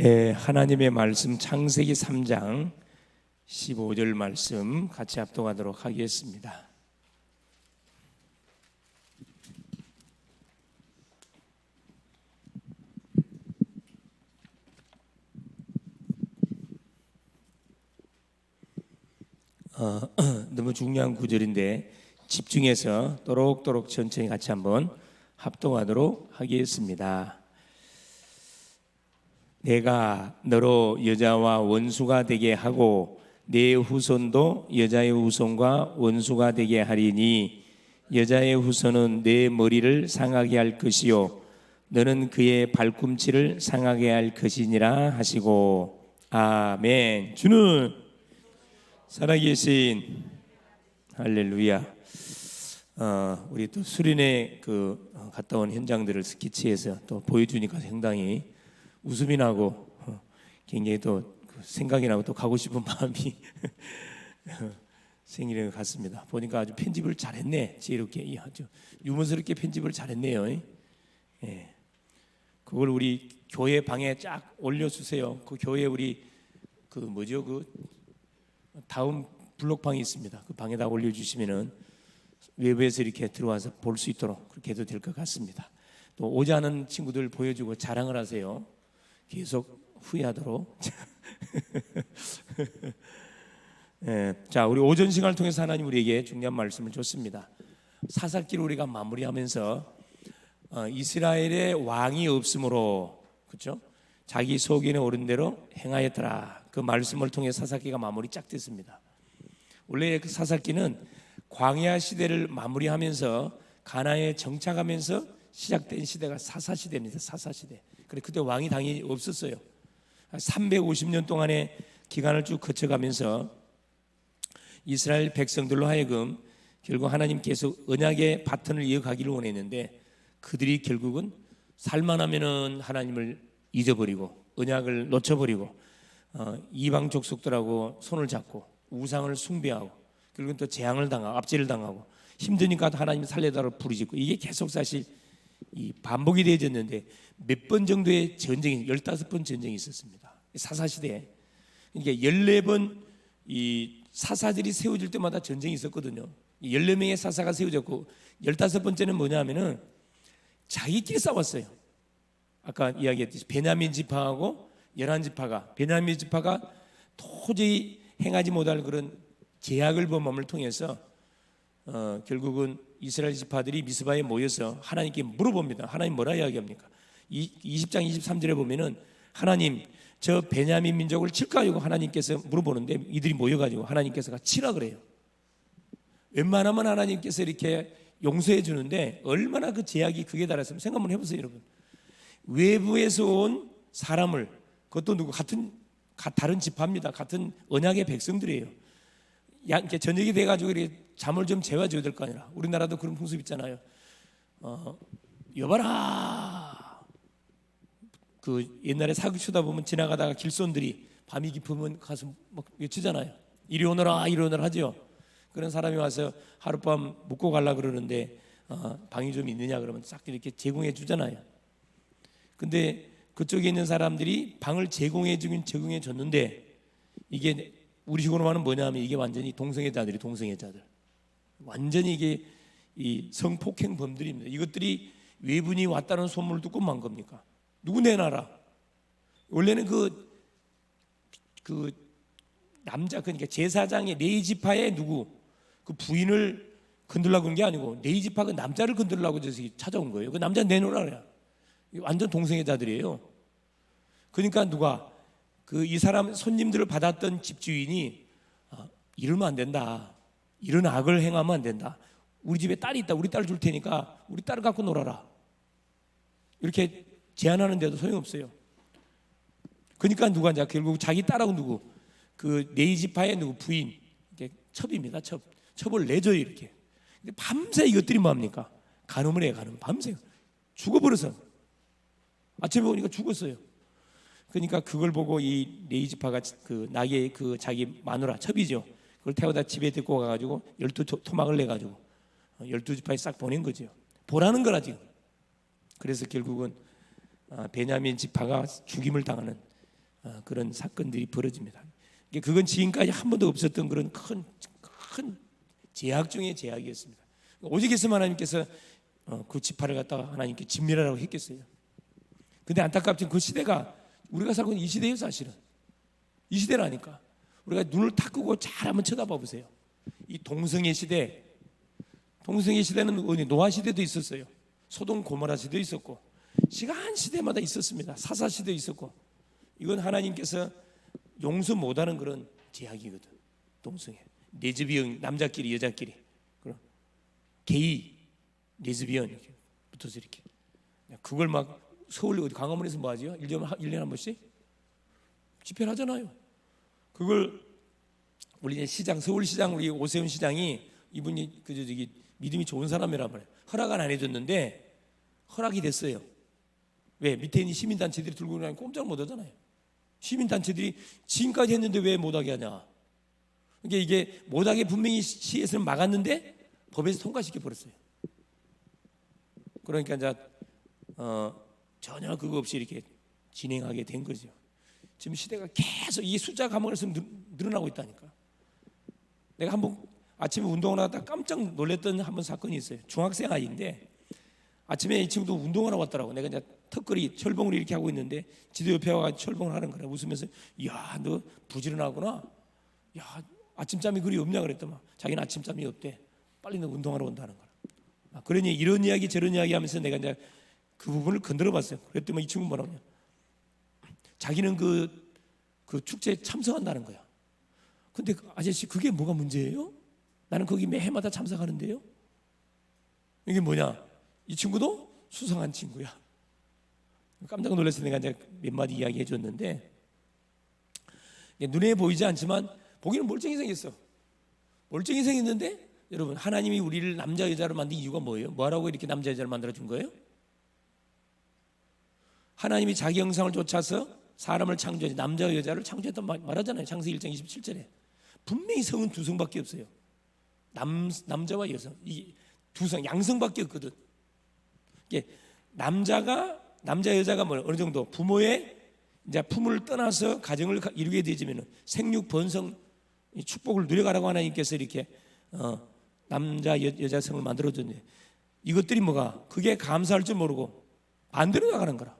하나님의 말씀 창세기 3장 15절 말씀 같이 합독하도록 하겠습니다. 너무 중요한 구절인데 집중해서 또록또록 천천히 같이 한번 합독하도록 하겠습니다. 내가 너로 여자와 원수가 되게 하고 내 후손도 여자의 후손과 원수가 되게 하리니 여자의 후손은 내 머리를 상하게 할 것이요 너는 그의 발꿈치를 상하게 할 것이니라 하시고 아멘. 주는 살아계신 할렐루야. 우리 또 수련회 갔다 온 현장들을 스케치해서 또 보여주니까 상당히 웃음이 나고 굉장히 또 생각이 나고 또 가고 싶은 마음이 생기는 것 같습니다. 보니까 아주 편집을 잘했네. 지혜롭게 아주 유머스럽게 편집을 잘했네요. 예. 그걸 우리 교회 방에 쫙 올려주세요. 그 교회 우리 다음 블록방이 있습니다. 그 방에다 올려주시면은 외부에서 이렇게 들어와서 볼 수 있도록 그렇게 해도 될 것 같습니다. 또 오지 않은 친구들 보여주고 자랑을 하세요. 계속 후회하도록. 자, 우리 오전 시간을 통해서 하나님 우리에게 중요한 말씀을 줬습니다. 사사기를 우리가 마무리하면서 이스라엘의 왕이 없으므로, 그렇죠? 자기 소견에 오른 대로 행하였더라. 그 말씀을 통해 사사기가 마무리 쫙 됐습니다. 원래 그 사사기는 광야 시대를 마무리하면서 가나안에 정착하면서 시작된 시대가 사사시대입니다. 사사시대. 그때 왕이 당연히 없었어요. 350년 동안의 기간을 쭉 거쳐가면서 이스라엘 백성들로 하여금 결국 하나님께서 언약의 바톤을 이어가기를 원했는데 그들이 결국은 살만하면은 하나님을 잊어버리고 언약을 놓쳐버리고 이방 족속들하고 손을 잡고 우상을 숭배하고 결국은 또 재앙을 당하고 압제를 당하고 힘드니까 하나님 살려달라고 부르짖고 이게 계속 사실 이 반복이 되어졌는데 몇 번 정도의 전쟁이 15번 전쟁이 있었습니다. 사사시대에. 그러니까 14번 이 사사들이 세워질 때마다 전쟁이 있었거든요. 14명의 사사가 세워졌고 15번째는 뭐냐면은 자기끼리 싸웠어요. 아까 이야기했듯이 베냐민 지파하고 11지파가 베냐민 지파가 도저히 행하지 못할 그런 제약을 범함을 통해서 결국은 이스라엘 지파들이 미스바에 모여서 하나님께 물어봅니다. 하나님 뭐라 이야기합니까? 20장 23절에 보면은 하나님 저 베냐민 민족을 칠까요? 하나님께서 물어보는데 이들이 모여가지고 하나님께서가 치라 그래요. 웬만하면 하나님께서 이렇게 용서해 주는데 얼마나 그 제약이 극에 달했으면 생각 한번 해보세요, 여러분. 외부에서 온 사람을 그것도 누구 다른 지파입니다. 같은 언약의 백성들이에요. 이렇게 저녁이 돼가지고 이렇게 잠을 좀 재워줘야 될 거 아니라 우리나라도 그런 풍습 있잖아요. 여봐라. 그 옛날에 사기 치다 보면 지나가다가 길손들이 밤이 깊으면 가서 막 외치잖아요. 이리 오너라 이리 오너라 하죠. 그런 사람이 와서 하룻밤 묵고 가려고 그러는데 방이 좀 있느냐 그러면 싹 이렇게 제공해 주잖아요. 근데 그쪽에 있는 사람들이 방을 제공해 주긴 제공해 줬는데 이게 우리식으로 말하면 뭐냐면 이게 완전히 동성애자들이 동성애자들. 완전히 이게 이 성폭행범들입니다. 이것들이 외분이 왔다는 소문을 듣고 만 겁니까? 누구 내놔라. 원래는 그 남자 그러니까 제사장의 레이지파의 누구 그 부인을 건들려고 한 게 아니고 레이지파가 남자를 건들려고 찾아온 거예요. 그 남자 내놓으라 그래. 완전 동성애자들이에요. 그러니까 누가 이 사람 손님들을 받았던 집주인이 이러면 안 된다. 이런 악을 행하면 안 된다. 우리 집에 딸이 있다. 우리 딸 줄 테니까 우리 딸을 갖고 놀아라. 이렇게 제안하는데도 소용없어요. 그러니까 누가 이제 결국 자기 딸하고 누구 그 네이지파의 누구 부인 이게 첩입니다. 첩을 내줘요 이렇게. 근데 밤새 이것들이 뭐합니까? 간음을 해요. 밤새 죽어버려서 아침에 보니까 죽었어요. 그러니까 그걸 보고 이 네이지파가 그 나귀의 그 자기 마누라 첩이죠. 그걸 태워다 집에 데리고 가가지고 12토막을 내가지고 12지파에 싹 보낸 거죠. 보라는 거라 지금. 그래서 결국은 베냐민 지파가 죽임을 당하는 그런 사건들이 벌어집니다. 그건 지금까지 한 번도 없었던 그런 큰 제약 중의 제약이었습니다. 오직 했으면 하나님께서 그 지파를 갖다가 하나님께 진멸하라고 했겠어요. 근데 안타깝지만 그 시대가 우리가 살고 있는 이 시대예요. 사실은 이 시대라니까. 우리가 눈을 탁 끄고 잘 한번 쳐다봐 보세요. 이 동성애 시대, 동성애 시대는 노아 시대도 있었어요. 소돔 고모라 시대도 있었고, 시간 시대마다 있었습니다. 사사 시대도 있었고. 이건 하나님께서 용서 못하는 그런 제약이거든. 동성애, 레즈비언, 남자끼리 여자끼리, 게이, 레즈비언 이렇게 붙어서 이렇게. 그걸 막 서울 광화문에서 뭐 하지요? 1년에 한 번씩 집회를 하잖아요. 그걸 우리 이제 시장, 서울시장 우리 오세훈 시장이, 이분이 저기 믿음이 좋은 사람이란 말이에요. 허락은 안 해줬는데 허락이 됐어요. 왜? 밑에 있는 시민단체들이 들고 나면 꼼짝 못 하잖아요. 시민단체들이 지금까지 했는데 왜 못하게 하냐. 그러니까 이게 못하게 분명히 시에서는 막았는데 법에서 통과시켜 버렸어요. 그러니까 이제 전혀 그거 없이 이렇게 진행하게 된 거죠. 지금 시대가 계속 이 숫자 감옥에서 늘어나고 있다니까. 내가 한번 아침에 운동을 하다가 깜짝 놀랐던 한번 사건이 있어요. 중학생 아이인데 아침에 이 친구도 운동하러 왔더라고. 내가 이제 턱걸이 철봉을 이렇게 하고 있는데 지도 옆에 와서 철봉을 하는 거라. 웃으면서 야, 너 부지런하구나. 야, 아침잠이 그리 없냐 그랬더만 자기는 아침잠이 없대. 빨리 너 운동하러 온다는 거라. 그러니 이런 이야기 저런 이야기 하면서 내가 이제 그 부분을 건드려 봤어요. 그랬더니 이 친구 뭐라고 하냐. 자기는 그 축제에 참석한다는 거야. 근데 아저씨 그게 뭐가 문제예요? 나는 거기 매 해마다 참석하는데요. 이게 뭐냐? 이 친구도 수상한 친구야. 깜짝 놀라서 내가 이제 몇 마디 이야기해 줬는데, 눈에 보이지 않지만 보기는 멀쩡히 생겼어. 멀쩡히 생겼는데 여러분, 하나님이 우리를 남자 여자로 만든 이유가 뭐예요? 뭐하라고 이렇게 남자 여자를 만들어 준 거예요? 하나님이 자기 형상을 쫓아서 사람을 창조해 남자 여자를 창조했단 말하잖아요. 창세기 1장 27절에 분명히 성은 두 성밖에 없어요. 남자와 여성, 이 두 성, 양성밖에 없거든. 이게 남자 여자가 뭐 어느 정도 부모의 이제 품을 떠나서 가정을 이루게 되지면 생육 번성 축복을 누려가라고 하나님께서 이렇게 남자 여자 성을 만들어줬는데, 이것들이 뭐가 그게 감사할 줄 모르고 반대로 나가는 거라.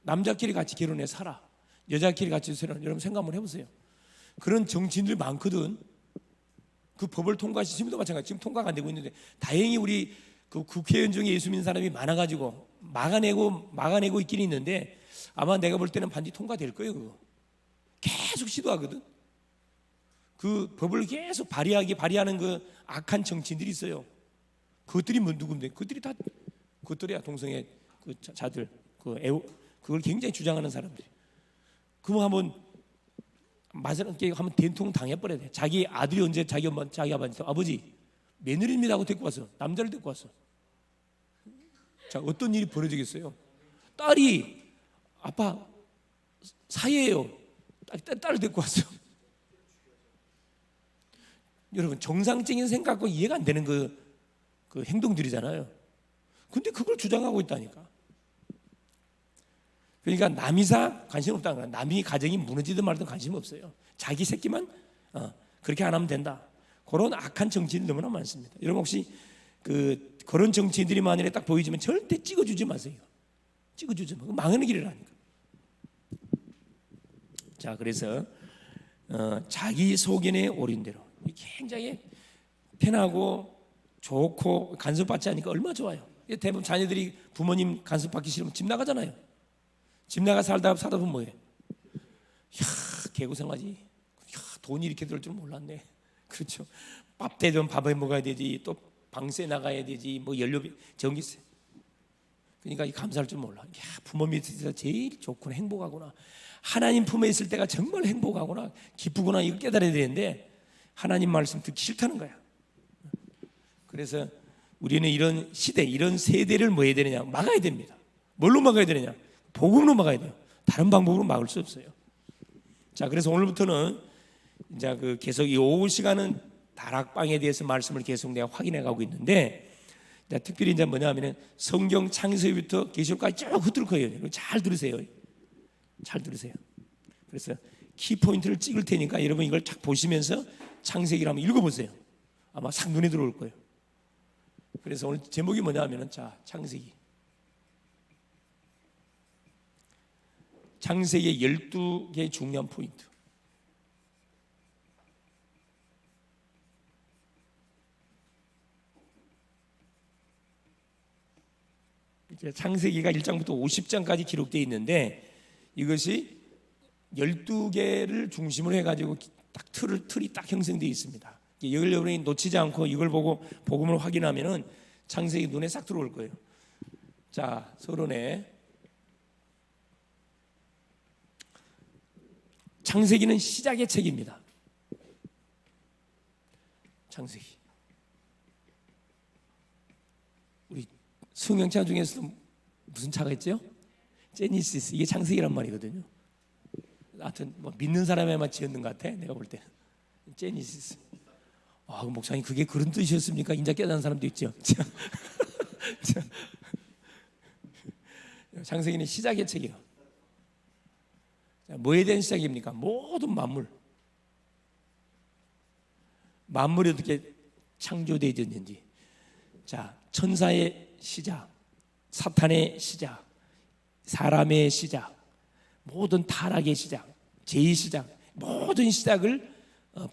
남자끼리 같이 결혼해 살아, 여자끼리 같이 살아. 여러분 생각 한번 해보세요. 그런 정치인들 많거든. 그 법을 통과시 지금도 마찬가지. 지금 통과가 안 되고 있는데 다행히 우리 그 국회의원 중에 예수 믿는 사람이 많아가지고 막아내고 있긴 있는데 아마 내가 볼 때는 반드시 통과될 거예요. 그거 계속 시도하거든. 그 법을 계속 발의하는 그 악한 정치인들이 있어요. 그것들이 뭐 누군데? 그것들이 다 그것들이야. 동성애 그 자들 그걸 굉장히 주장하는 사람들이. 그럼 한번 마사랑께 한번 된통 당해버려야 돼. 자기 아들이 언제 자기 아버지한테 아버지 며느리입니다 하고 데리고 왔어. 남자를 데리고 왔어. 자, 어떤 일이 벌어지겠어요? 딸이 아빠 사이예요. 딸을 데리고 왔어. 여러분, 정상적인 생각과 이해가 안 되는 그 행동들이잖아요. 근데 그걸 주장하고 있다니까. 그러니까 남이사 관심 없다는 거야. 남이 가정이 무너지든 말든 관심 없어요. 자기 새끼만 그렇게 안 하면 된다. 그런 악한 정치인이 너무나 많습니다. 여러분 혹시 그런 정치인들이 만일에 딱 보이지만 절대 찍어주지 마세요. 찍어주지 마. 망하는 길이라니까. 자, 그래서 자기 소견에 오른 대로 굉장히 편하고 좋고 간섭받지 않으니까 얼마나 좋아요. 대부분 자녀들이 부모님 간섭받기 싫으면 집 나가잖아요. 집 나가 살다 보면 뭐해? 개고생하지. 돈이 이렇게 들 줄 몰랐네. 그렇죠. 밥 되면 밥에 먹어야 되지. 또 방세 나가야 되지. 뭐 연료비, 전기세. 그러니까 감사할 줄 몰라. 부모 밑에서 제일 좋구나, 행복하구나. 하나님 품에 있을 때가 정말 행복하구나, 기쁘구나, 이걸 깨달아야 되는데 하나님 말씀 듣기 싫다는 거야. 그래서 우리는 이런 시대, 이런 세대를 뭐 해야 되느냐? 막아야 됩니다. 뭘로 막아야 되느냐? 복음으로 막아야 돼요. 다른 방법으로 막을 수 없어요. 자, 그래서 오늘부터는 이제 계속 이 오후 시간은 다락방에 대해서 말씀을 계속 내가 확인해 가고 있는데, 특별히 이제 뭐냐면은 성경 창세기부터 계시록까지 쭉 훑을 거예요. 잘 들으세요. 잘 들으세요. 그래서 키포인트를 찍을 테니까 여러분 이걸 쫙 보시면서 창세기를 한번 읽어보세요. 아마 싹 눈에 들어올 거예요. 그래서 오늘 제목이 뭐냐면은 자, 창세기의 12개의 중요한 포인트. 창세기가 1장부터 50장까지 기록되어 있는데 이것이 12개를 중심으로 해가지고 딱 틀이 딱 형성되어 있습니다. 이걸 여러분이 놓치지 않고 이걸 보고 복음을 확인하면은 창세기 눈에 싹 들어올 거예요. 자, 서론에 창세기는 시작의 책입니다. 창세기. 우리 성경차 중에서도 무슨 차가 있죠? 제니시스. 이게 창세기란 말이거든요. 하여튼 뭐 믿는 사람에만 지었는 것 같아. 내가 볼 때는 제니시스. 아, 목사님 그게 그런 뜻이었습니까? 인자 깨닫는 사람도 있죠. 창세기는 시작의 책이에요. 뭐에 대한 시작입니까? 모든 만물이 어떻게 창조되어졌는지. 자, 천사의 시작, 사탄의 시작, 사람의 시작, 모든 타락의 시작, 죄의 시작, 모든 시작을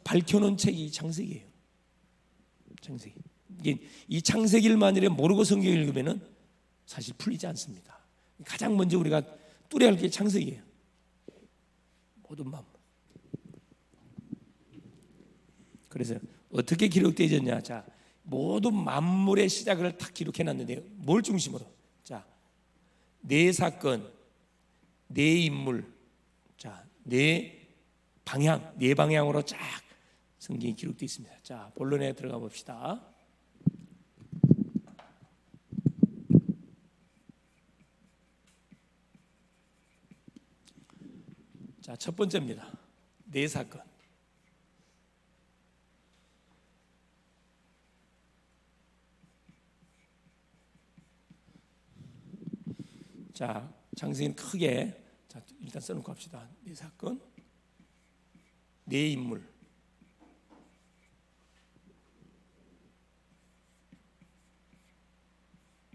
밝혀놓은 책이 창세기예요. 창세기. 이 창세기를 만일에 모르고 성경을 읽으면은 사실 풀리지 않습니다. 가장 먼저 우리가 뚜레 할 게 창세기예요. 모든 만물. 그래서 어떻게 기록되어졌냐? 자, 모든 만물의 시작을 다 기록해놨는데요. 뭘 중심으로? 자, 네 사건, 네 인물, 자, 네 방향으로 쫙 성경이 기록되어 있습니다. 자, 본론에 들어가 봅시다. 자, 첫 번째입니다. 네 사건. 자, 창세기는 크게 자, 일단 써놓고 합시다. 네 사건, 네 인물,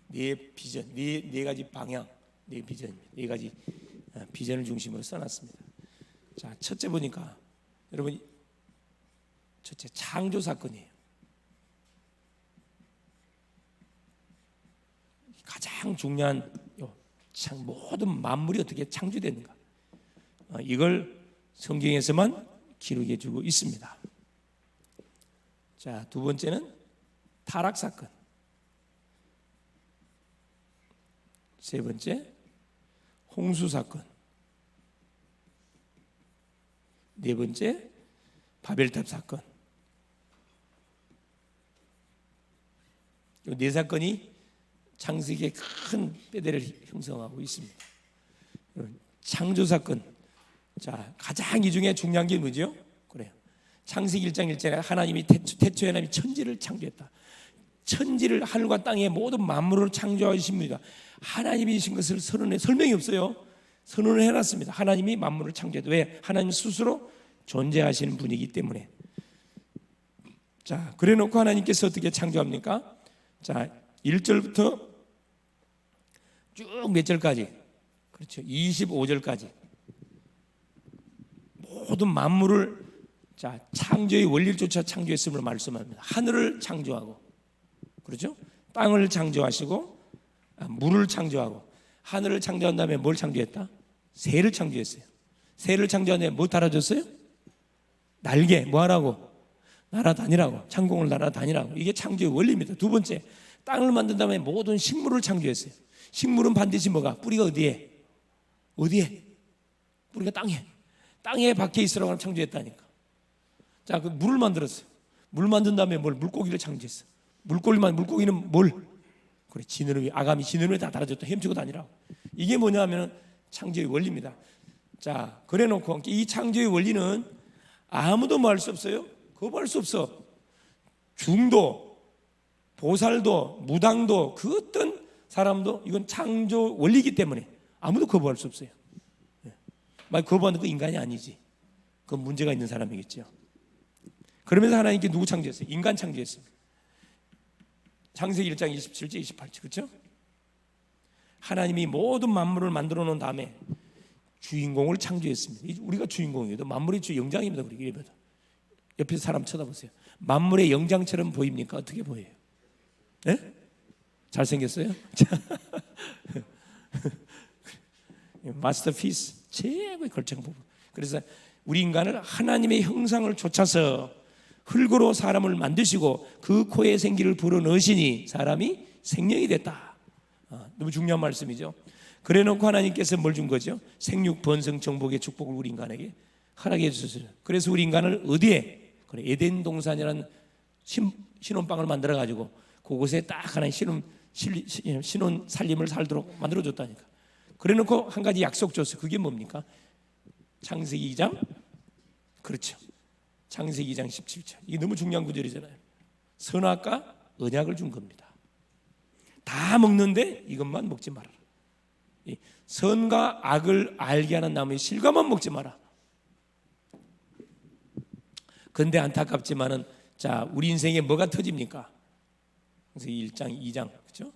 네 비전, 네 가지 방향, 네 비전, 네 가지 비전을 중심으로 써놨습니다. 자, 첫째 보니까 여러분, 첫째 창조 사건이에요. 가장 중요한 모든 만물이 어떻게 창조됐는가, 이걸 성경에서만 기록해주고 있습니다. 자, 두 번째는 타락 사건. 세 번째 홍수 사건. 네 번째 바벨탑 사건. 이 네 사건이 창세기의 큰 뼈대를 형성하고 있습니다. 창조 사건. 자, 가장 이 중에 중요한 게 뭐죠? 그래요. 창세기 1장 1절에 하나님이 태초에 하나님이 천지를 창조했다. 천지를 하늘과 땅의 모든 만물을 창조하신 분이다. 하나님이신 것을 선언해, 설명이 없어요. 선언을 해놨습니다. 하나님이 만물을 창조했다. 왜? 하나님 스스로 존재하시는 분이기 때문에. 자, 그래놓고 하나님께서 어떻게 창조합니까? 자, 1절부터 쭉 몇 절까지? 그렇죠. 25절까지 모든 만물을 자, 창조의 원리조차 창조했음을 말씀합니다. 하늘을 창조하고, 그렇죠? 땅을 창조하시고, 물을 창조하고. 하늘을 창조한 다음에 뭘 창조했다? 새를 창조했어요. 새를 창조한 다음에 뭐 달아줬어요? 날개. 뭐 하라고? 날아다니라고. 창공을 날아다니라고. 이게 창조의 원리입니다. 두 번째, 땅을 만든 다음에 모든 식물을 창조했어요. 식물은 반드시 뭐가? 뿌리가 어디에? 뿌리가 땅에 박혀 있으라고 창조했다니까. 자, 그 물을 만들었어요. 물 만든 다음에 뭘? 물고기를 창조했어. 물고기는 뭘? 그래, 지느러미, 아가미 지느러미 다 달아줬다. 헤엄치고 다니라고. 이게 뭐냐 하면 창조의 원리입니다. 자, 그래 놓고 이 창조의 원리는 아무도 뭐 할 수 없어요? 거부할 수 없어. 중도, 보살도, 무당도, 그 어떤 사람도 이건 창조 원리이기 때문에 아무도 거부할 수 없어요. 막 거부하는 그 인간이 아니지. 그건 문제가 있는 사람이겠죠. 그러면서 하나님께 누구 창조했어요? 인간 창조했습니다. 창세기 1장 27절 28절 그렇죠? 하나님이 모든 만물을 만들어 놓은 다음에 주인공을 창조했습니다. 우리가 주인공이에요. 만물의 주 영장입니다. 우리 이래봐도. 옆에서 사람 쳐다보세요. 만물의 영장처럼 보입니까? 어떻게 보여요? 네? 잘생겼어요? 마스터피스 최고의 걸작 부분. 그래서 우리 인간을 하나님의 형상을 좇아서 흙으로 사람을 만드시고 그 코에 생기를 불어넣으시니 사람이 생명이 됐다. 너무 중요한 말씀이죠. 그래놓고 하나님께서 뭘 준 거죠? 생육 번성 정복의 축복을 우리 인간에게 허락해 주셨어요. 그래서 우리 인간을 어디에? 그래, 에덴 동산이라는 신혼방을 만들어 가지고 그곳에 딱 하나의 신혼 살림을 살도록 만들어 줬다니까. 그래놓고 한 가지 약속 줬어요. 그게 뭡니까? 창세기 2장 그렇죠. 창세기 2장 17절. 이게 너무 중요한 구절이잖아요. 선악과 언약을 준 겁니다. 다 먹는데 이것만 먹지 말아라. 선과 악을 알게 하는 나무의 실과만 먹지 마라. 근데 안타깝지만은 자, 우리 인생에 뭐가 터집니까? 창세기 1장, 2장 그렇죠?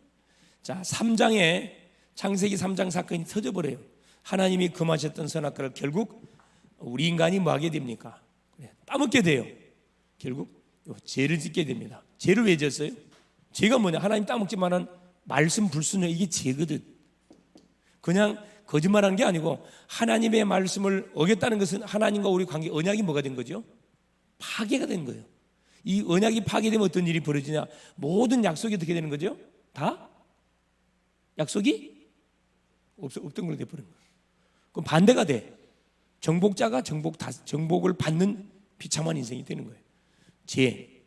자, 3장에 창세기 3장 사건이 터져버려요. 하나님이 금하셨던 선악과를 결국 우리 인간이 뭐 하게 됩니까? 따먹게 돼요. 결국 죄를 짓게 됩니다. 죄를 왜 졌어요? 죄가 뭐냐? 하나님 따먹지만은 말씀 불순종 이게 죄거든. 그냥 거짓말하는 게 아니고 하나님의 말씀을 어겼다는 것은 하나님과 우리 관계 언약이 뭐가 된 거죠? 파괴가 된 거예요. 이 언약이 파괴되면 어떤 일이 벌어지냐? 모든 약속이 어떻게 되는 거죠? 다 약속이 없던 걸로 돼버린 거예요. 그럼 반대가 돼. 정복자가 정복을 받는 비참한 인생이 되는 거예요. 죄.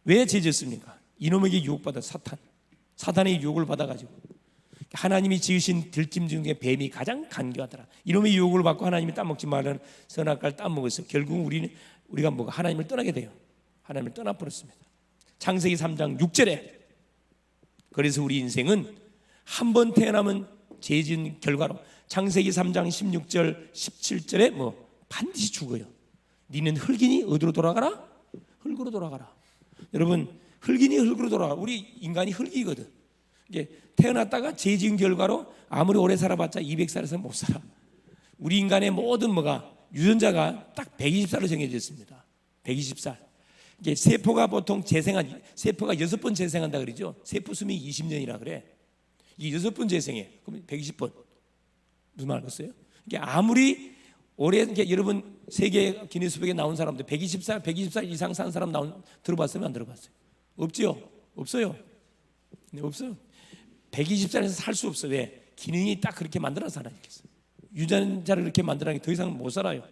왜 죄졌습니까? 이놈에게 유혹받아 사탄의 유혹을 받아가지고 하나님이 지으신 들짐 중에 뱀이 가장 간교하더라. 이놈의 유혹을 받고 하나님이 따먹지 말라는 선악과를 따먹어서 결국 우리가 뭐가 하나님을 떠나게 돼요. 하나님을 떠나버렸습니다. 창세기 3장 6절에 그래서 우리 인생은 한 번 태어나면 죄 지은 결과로 창세기 3장 16절 17절에 뭐 반드시 죽어요. 니는 흙이니 어디로 돌아가라? 흙으로 돌아가라. 여러분 흙이니 흙으로 돌아가. 우리 인간이 흙이거든. 이게 태어났다가 죄 지은 결과로 아무리 오래 살아봤자 200살에서 못 살아. 우리 인간의 모든 뭐가 유전자가 딱 120살로 정해져 있습니다. 120살. 이게 세포가 보통 세포가 6번 재생한다 그러죠. 세포 수명이 20년이라 그래. 이게 6번 재생해. 그럼 120번. 무슨 말 알겠어요? 이게 아무리 올해 여러분 세계 기네스북에 나온 사람들 120살 이상 산 사람 들어봤어요? 안 들어봤어요? 없지요? 없어요. 네, 없어요. 120살에서 살 수 없어. 왜? 기능이 딱 그렇게 만들어서 하나님께서 유전자를 이렇게 만들어서 더 이상 못 살아요.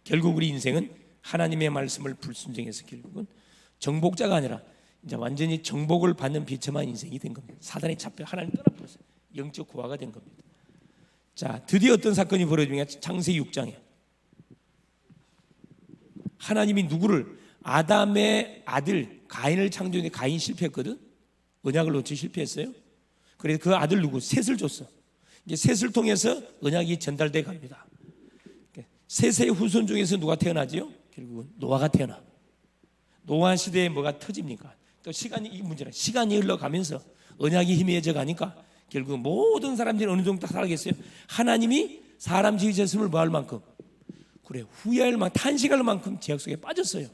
결국 우리 인생은 하나님의 말씀을 불순종해서 결국은 정복자가 아니라 이제 완전히 정복을 받는 비참한 인생이 된 겁니다. 사단이 잡혀 하나님 떠나버렸어요. 영적 고아가 된 겁니다. 자, 드디어 어떤 사건이 벌어지냐? 창세기 6장에 하나님이 누구를 아담의 아들 가인을 창조했는데 가인이 실패했거든. 언약을 놓치 실패했어요. 그래서 그 아들 누구? 셋을 줬어. 이제 셋을 통해서 언약이 전달돼 갑니다. 셋의 후손 중에서 누가 태어나지요? 결국은 노아가 태어나. 노아 시대에 뭐가 터집니까? 또 이 문제는 시간이 흘러가면서 언약이 희미해져 가니까 결국 모든 사람들이 어느 정도 살아겠어요. 하나님이 사람 지으셨음을 뭐 할 만큼 그래 후회할 만큼 탄식할 만큼 죄악 속에 빠졌어요.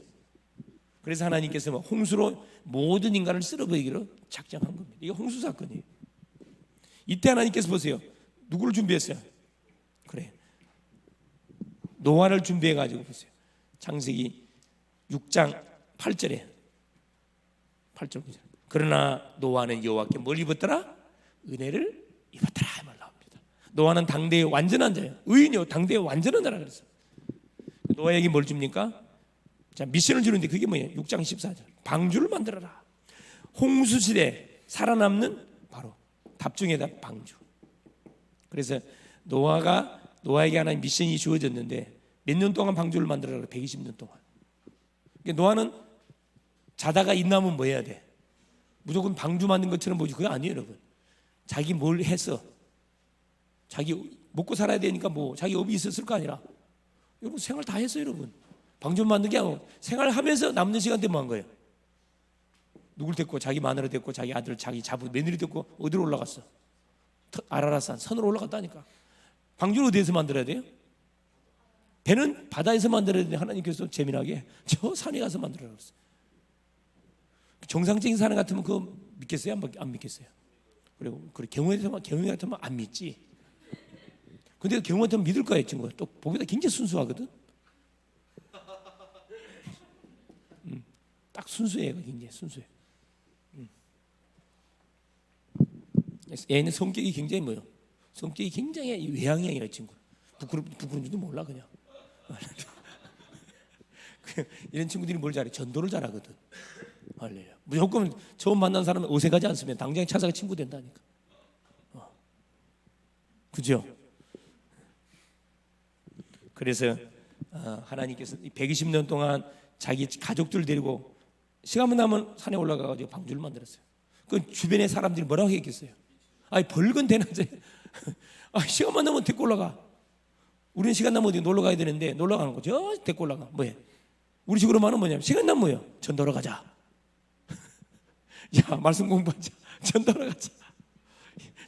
그래서 하나님께서 홍수로 모든 인간을 쓸어버리기로 작정한 겁니다. 이게 홍수 사건이에요. 이때 하나님께서 보세요. 누구를 준비했어요? 그래 노아를 준비해 가지고 보세요. 창세기 6장 8절에 8절 보세요. 그러나 노아는 여호와께 뭘 입었더라? 은혜를 입었더라 말 나옵니다. 노아는 당대의 완전한 자예요. 의인이요 당대의 완전한 자라 그랬어요. 노아에게 뭘 줍니까? 자, 미션을 주는데 그게 뭐예요? 6장 14절 방주를 만들어라. 홍수 시대 살아남는 바로 답중에다 방주. 그래서 노아에게 하나의 미션이 주어졌는데 몇 년 동안 방주를 만들어라? 120년 동안. 그러니까 노아는 자다가 이 나면 뭐 해야 돼? 무조건 방주 만든 것처럼 보이지 그게 아니에요, 여러분. 자기 뭘 해서 자기 먹고 살아야 되니까 뭐 자기 업이 있었을 거 아니라 여러분 생활 다 했어요, 여러분. 방주 만든 게 아니고 생활하면서 남는 시간 때문에 한 거예요. 누굴 데리고 자기 마누라 데리고 자기 아들 자기 자부 며느리 데리고 어디로 올라갔어? 아라라산 산으로 올라갔다니까. 방주를 어디에서 만들어야 돼요? 배는 바다에서 만들어야 되는데 하나님께서 재미나게 저 산에 가서 만들어라 그랬어요. 정상적인 사람 같으면 그거 믿겠어요? 안 믿겠어요? 그리고 경우 같으면 안 믿지. 근데 경우 같으면 믿을 거예요, 친구가. 또 보기다 굉장히 순수하거든. 딱 순수해요, 굉장히 순수해. 얘는 성격이 굉장히 뭐요? 성격이 굉장히 외향형이라 친구. 부끄러운 줄도 몰라 그냥. 이런 친구들이 뭘 잘해? 전도를 잘하거든. 할렐루야. 무조건 처음 만난 사람은 어색하지 않으면 당장 찾아가 친구 된다니까. 그죠? 그래서 하나님께서 120년 동안 자기 가족들 데리고 시간만 나면 산에 올라가가지고 방주를 만들었어요. 그 주변의 사람들이 뭐라고 했겠어요? 아니 벌건 대낮에 시간만 나면 데리고 올라가. 우리는 시간 나면 어디 놀러 가야 되는데 놀러 가는 거죠. 데리고 올라가. 뭐해? 우리 식으로 말하면 뭐냐면 시간 나면 뭐예요? 전도로 가자. 야 말씀 공부하자. 전도로 가자.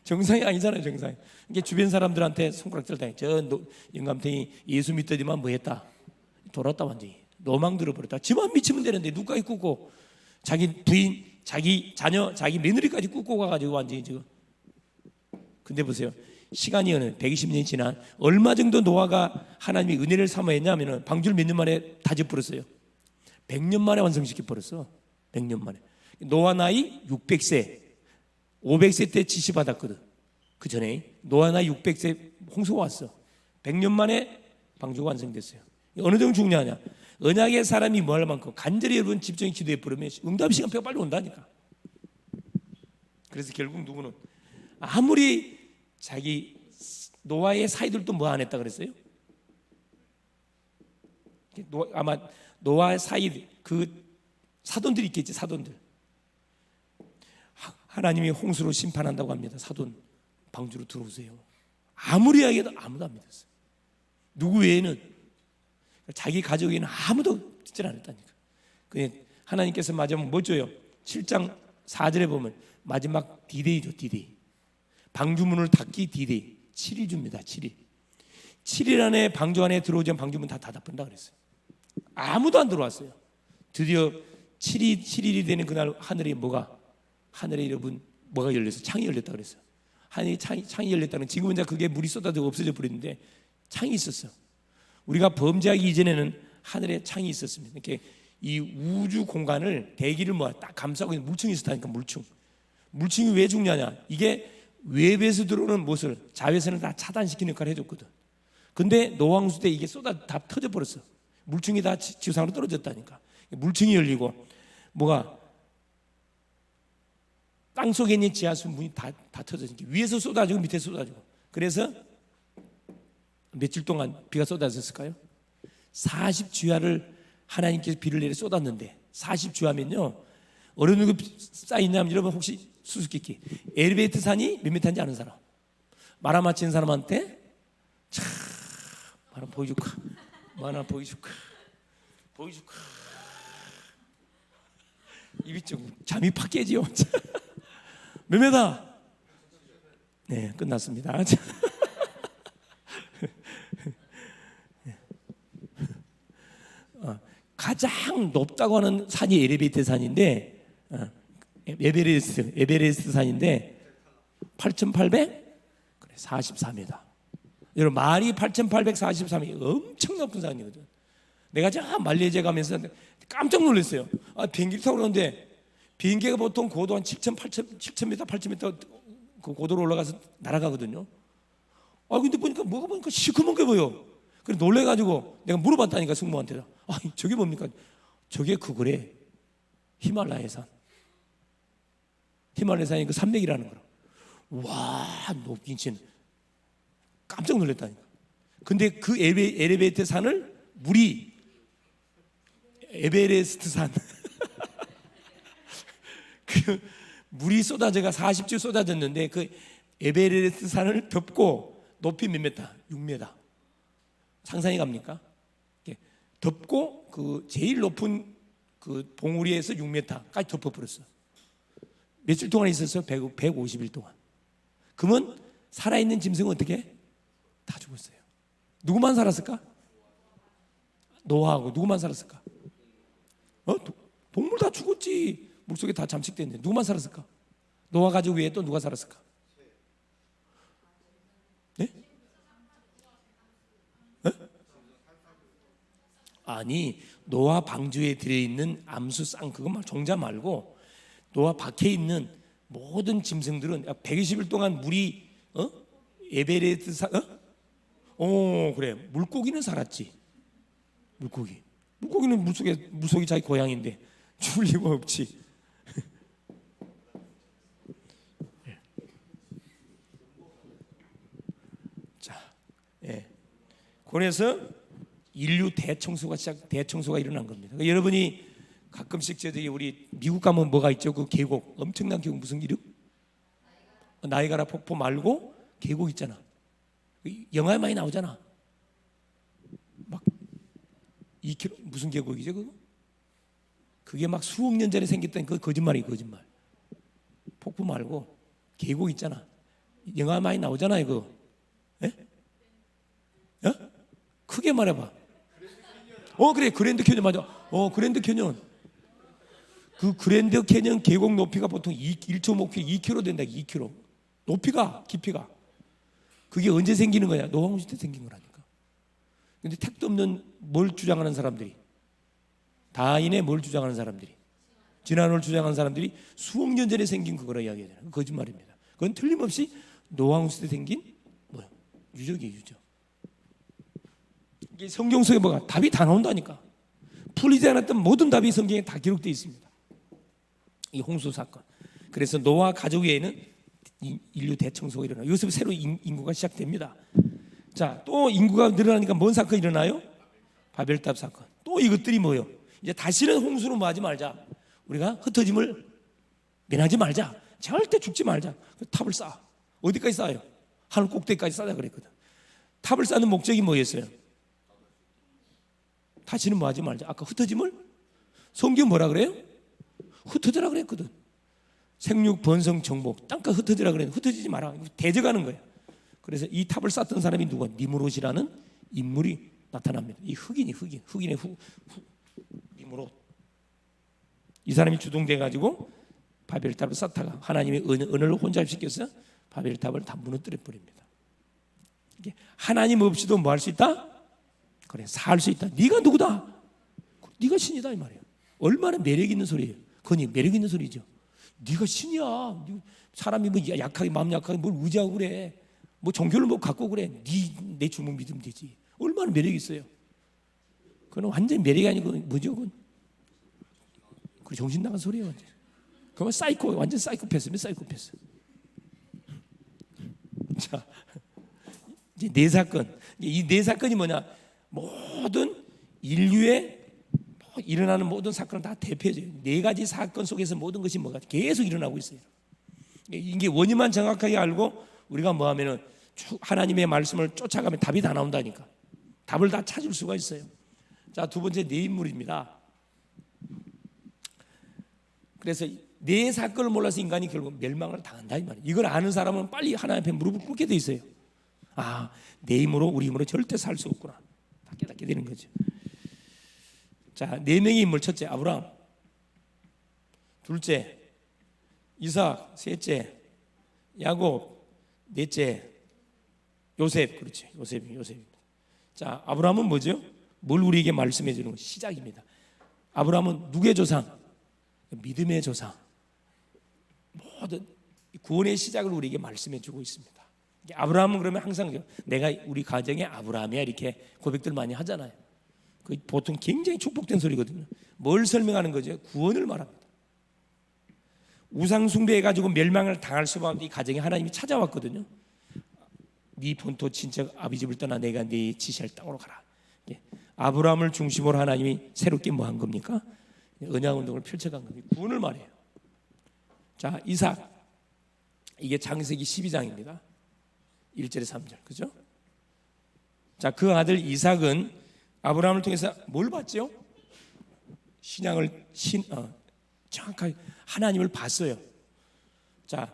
정상이 아니잖아요, 정상이. 이게 주변 사람들한테 손가락질 당해. 저 영감탱이 예수 믿더니만 뭐했다? 돌았다 완전히. 노망 들어버렸다. 지만 미치면 되는데 누가지 꾸고 자기 부인, 자기 자녀, 자기 며느리까지 꾸고 가가지고 완전히 지금. 근데 보세요. 시간이 어느 120년이 지난 얼마 정도 노아가 하나님의 은혜를 삼아 했냐면은 방주를 몇 년 만에 다 짓버렸어요. 100년 만에 완성시켜 버렸어. 100년 만에. 노아 나이 600세. 500세 때 지시 받았거든. 그 전에 노아 나이 600세 홍수가 왔어. 100년 만에 방주가 완성됐어요. 어느 정도 중요하냐? 언약의 사람이 뭐 할 만큼 간절히 여러분 집중이 기도해 버리면 응답 시간표가 빨리 온다니까. 그래서 결국 누구는 아무리 자기 노아의 사이들도 뭐 안 했다 그랬어요? 아마 노아 사이 그 사돈들이 있겠지. 사돈들. 하나님이 홍수로 심판한다고 합니다. 사돈 방주로 들어오세요. 아무리 이야기해도 아무도 안 믿었어요. 누구 외에는 자기 가족에는 아무도 듣질 않았다니까. 하나님께서 마지막 뭐 줘요? 7장 4절에 보면 마지막 디데이죠. 디데이. 방주문을 닫기 디데이 7일 줍니다. 7일. 7일 안에 방주 안에 들어오지 않으면 방주문 다 닫아버린다 그랬어요. 아무도 안 들어왔어요. 드디어 7일이 되는 그날 하늘에 여러분 뭐가 열렸어요? 창이 열렸다 그랬어요. 하늘에 창이 열렸다는 지금은 이제 그게 물이 쏟아지고 없어져 버리는데 창이 있었어. 우리가 범죄하기 이전에는 하늘에 창이 있었습니다. 이렇게 이 우주 공간을 대기를 딱 감싸고 있는 물층이 있었다니까. 물층이 왜 중요하냐? 이게 외부에서 들어오는 못을 자외선을 다 차단시키는 역할을 해줬거든. 근데 노왕수 때 이게 다 터져 버렸어. 물층이 다 지구상으로 떨어졌다니까. 물층이 열리고 땅 속에 있는 지하수 문이 다 터져지니까 위에서 쏟아지고 밑에 쏟아지고. 그래서 며칠 동안 비가 쏟아졌을까요? 40주야를 하나님께서 비를 내려 쏟았는데 40주야면요 어느 정도 쌓이냐면 여러분 혹시 수수께끼 엘리베이터 산이 몇 미터인지 아는 사람? 말아 맞히는 사람한테 참 말아 보여줄까? 입이 좀 잠이 팍 깨지요. 몇 미터? 네, 끝났습니다. 가장 높다고 하는 산이 엘리베이터 산인데 에베레스트 산인데 8,800? 그래 44m. 여러분 말이 8,843이 엄청 높은 산이거든. 내가 저 말레이시아 가면서 깜짝 놀랐어요. 비행기를 타고 그러는데 비행기가 보통 고도 한 7,000m, 8,000m 그 고도로 올라가서 날아가거든요. 근데 보니까 시커먼 게 보여. 그래 놀래가지고 내가 물어봤다니까 승무원한테. 저게 뭡니까? 저게 그거래. 히말라야산. 히말라야산이 그 산맥이라는 거라. 와 높긴 진 깜짝 놀랐다니까. 근데 그 엘리베이터 산을 물이 에베레스트 산 물이 쏟아져가 40주 쏟아졌는데 그 에베레스트 산을 덮고 높이 몇 미터? 6m. 상상이 갑니까? 덮고 그 제일 높은 그 봉우리에서 6m까지 덮어버렸어. 며칠 동안 있었어요? 150일 동안. 그러면 살아있는 짐승은 어떻게? 다 죽었어요. 누구만 살았을까? 노아하고 누구만 살았을까? 동물 다 죽었지. 물속에 다 잠식됐는데 누구만 살았을까? 노아 가족 외에 또 누가 살았을까? 네? 네? 아니, 노아 방주에 들어있는 암수쌍 그거 말 종자 말고 노아 밖에 있는 모든 짐승들은 120일 동안 물이 에베레스트 산 그래. 물고기는 살았지. 물고기는 물속이 자기 고향인데 죽을 리가 없지. 자, 그래서 인류 대청소가 일어난 겁니다. 그러니까 여러분이 가끔씩 저기 우리 미국 가면 뭐가 있죠? 그 계곡, 엄청난 계곡 무슨 이름? 나이가라 폭포 말고 계곡 있잖아. 영화에 많이 나오잖아. 막 2km 무슨 계곡이죠 그거? 그게 막 수억 년 전에 생겼던 그 거짓말. 폭포 말고 계곡 있잖아. 영화 많이 나오잖아요 그거. 예? 크게 말해봐. 그래 그랜드 캐년 맞아. 그랜드 캐년. 그 그랜드 캐년 계곡 높이가 보통 1.5km, 2km 된다. 2km. 깊이가. 그게 언제 생기는 거냐? 노아홍 시대 생긴 거라니까. 근데 택도 없는 뭘 주장하는 사람들이, 다인의 뭘 주장하는 사람들이, 진화론을 주장하는 사람들이 수억 년 전에 생긴 그거라 이야기하잖아요. 거짓말입니다. 그건 틀림없이 노아홍 시대 생긴 유적이에요, 유적. 이게 성경 속에 뭐가 답이 다 나온다니까. 풀리지 않았던 모든 답이 성경에 다 기록되어 있습니다. 이 홍수 사건. 그래서 노아 가족 외에는 인류 대청소가 일어나요. 여기서 새로 인구가 시작됩니다. 자, 또 인구가 늘어나니까 뭔 사건이 일어나요? 바벨탑 사건. 또 이것들이 뭐예요? 이제 다시는 홍수로 뭐하지 말자. 우리가 흩어짐을 면하지 말자. 절대 죽지 말자. 탑을 쌓아. 어디까지 쌓아요? 하늘 꼭대기까지 쌓자 그랬거든. 탑을 쌓는 목적이 뭐였어요? 다시는 뭐하지 말자. 아까 흩어짐을 성경 뭐라 그래요? 흩어져라 그랬거든. 생육, 번성, 정복. 땅끝 흩어지라 그랬는데 흩어지지 마라. 대적하는 거야. 그래서 이 탑을 쌓던 사람이 누가? 니무롯이라는 인물이 나타납니다. 이 흑인의 니무롯. 이 사람이 주동돼 가지고 바벨탑을 쌓다가 하나님의 언어를 혼잡시켜서 바벨탑을 다 무너뜨려 버립니다. 하나님 없이도 뭐 할 수 있다? 그래, 살 수 있다. 네가 누구다? 네가 신이다 이 말이에요. 얼마나 매력 있는 소리예요. 그건 매력 있는 소리죠. 네가 신이야. 사람이 뭐 약하게 마음 약하게 뭘 의지하고 그래. 뭐 종교를 뭐 갖고 그래. 내 주문 믿으면 되지. 얼마나 매력 있어요. 그건 완전 매력이 아니고 뭐죠? 그건 정신 나간 소리예요. 완전. 그건 완전 사이코패스입니다. 사이코패스. 자, 이제 네 사건. 이 네 사건이 뭐냐? 모든 인류의 일어나는 모든 사건을 다 대표해줘요. 네 가지 사건 속에서 모든 것이 뭐가 계속 일어나고 있어요. 이게 원인만 정확하게 알고 우리가 뭐 하면은 하나님의 말씀을 쫓아가면 답이 다 나온다니까. 답을 다 찾을 수가 있어요. 자, 두 번째 네 인물입니다. 그래서 네 사건을 몰라서 인간이 결국 멸망을 당한다 이 말이에요. 이걸 아는 사람은 빨리 하나님 앞에 무릎을 꿇게 돼 있어요. 아, 내 힘으로 우리 힘으로 절대 살 수 없구나. 다 깨닫게 되는 거죠. 자, 네 명의 인물. 첫째 아브라함, 둘째 이삭, 셋째 야곱, 넷째 요셉. 그렇지, 요셉입니다. 자, 아브라함은 뭐죠? 뭘 우리에게 말씀해 주는 시작입니다. 아브라함은 누구의 조상? 믿음의 조상. 모든 구원의 시작을 우리에게 말씀해 주고 있습니다. 아브라함은 그러면 항상 내가 우리 가정의 아브라함이야 이렇게 고백들 많이 하잖아요. 그 보통 굉장히 축복된 소리거든요. 뭘 설명하는 거죠? 구원을 말합니다. 우상 숭배해가지고 멸망을 당할 수밖에 없는 이 가정에 하나님이 찾아왔거든요. 네 본토 친척 아비 집을 떠나 내가 네 지시할 땅으로 가라. 아브라함을 중심으로 하나님이 새롭게 뭐 한 겁니까? 언약 운동을 펼쳐간 겁니다. 구원을 말해요. 자, 이삭. 이게 창세기 12장입니다. 1절에 3절. 그죠? 자, 그 아들 이삭은 아브라함을 통해서 뭘 봤죠? 정확하게 하나님을 봤어요. 자,